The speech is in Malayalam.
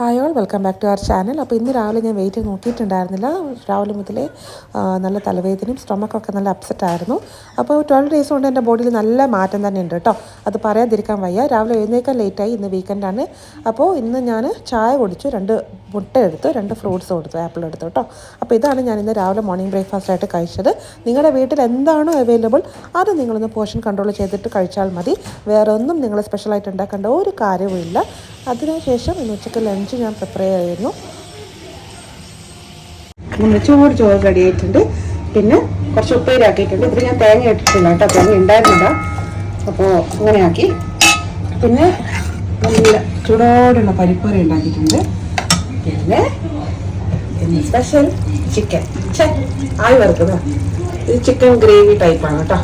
Hi all welcome back to our channel. അപ്പോൾ ഇന്ന് രാവിലെ ഞാൻ വെയിറ്റ് നോക്കിയിട്ടുണ്ടായിരുന്നില്ല. രാവിലെ മുതലേ നല്ല തലവേദനയും സ്റ്റൊമക്കൊക്കെ നല്ല അപ്സെറ്റ് ആയിരുന്നു. അപ്പോൾ 12 ഡേയ്സ് കൊണ്ട് എൻ്റെ ബോഡിയിൽ നല്ല മാറ്റം തന്നെ ഉണ്ട് കേട്ടോ. അത് പറയാതിരിക്കാൻ വയ്യ. രാവിലെ എഴുന്നേൽക്കാൻ ലേറ്റായി. ഇന്ന് വീക്കെൻഡാണ്. അപ്പോൾ ഇന്ന് ഞാൻ ചായ കുടിച്ചു, 2 മുട്ട എടുത്തു, 2 ഫ്രൂട്ട്സ് കൊടുത്തു, ആപ്പിൾ എടുത്തു കേട്ടോ. അപ്പോൾ ഇതാണ് ഞാൻ ഇന്ന് രാവിലെ മോർണിംഗ് ബ്രേക്ക്ഫാസ്റ്റ് ആയിട്ട് കഴിച്ചത്. നിങ്ങളുടെ വീട്ടിൽ എന്താണോ അവൈലബിൾ അത് നിങ്ങളൊന്ന് പോർഷൻ കൺട്രോൾ ചെയ്തിട്ട് കഴിച്ചാൽ മതി. വേറെ ഒന്നും നിങ്ങൾ സ്പെഷ്യലായിട്ട് ഉണ്ടാക്കേണ്ട ഒരു കാര്യവുമില്ല. അതിനുശേഷം ഇന്ന് ഉച്ചയ്ക്ക് ലഞ്ച് ഞാൻ പ്രിപ്പയർ ചെയ്യുന്നു. നമ്മൾ ചോറ് റെഡി ആയിട്ടുണ്ട്. പിന്നെ കുറച്ച് ഉപ്പേരി ആക്കിയിട്ടുണ്ട്. ഇതിൽ ഞാൻ തേങ്ങ ഇട്ടിട്ടില്ല കേട്ടോ, തേങ്ങ ഉണ്ടായിരുന്നില്ല. അപ്പോൾ അങ്ങനെ ആക്കി. പിന്നെ നല്ല ചൂടോടുള്ള പരിപ്പറി ഉണ്ടാക്കിയിട്ടുണ്ട്. പിന്നെ സ്പെഷ്യൽ ചിക്കൻ ആയി വറുക്കുന്നത്. ഇത് ചിക്കൻ ഗ്രേവി ടൈപ്പാണ് കേട്ടോ.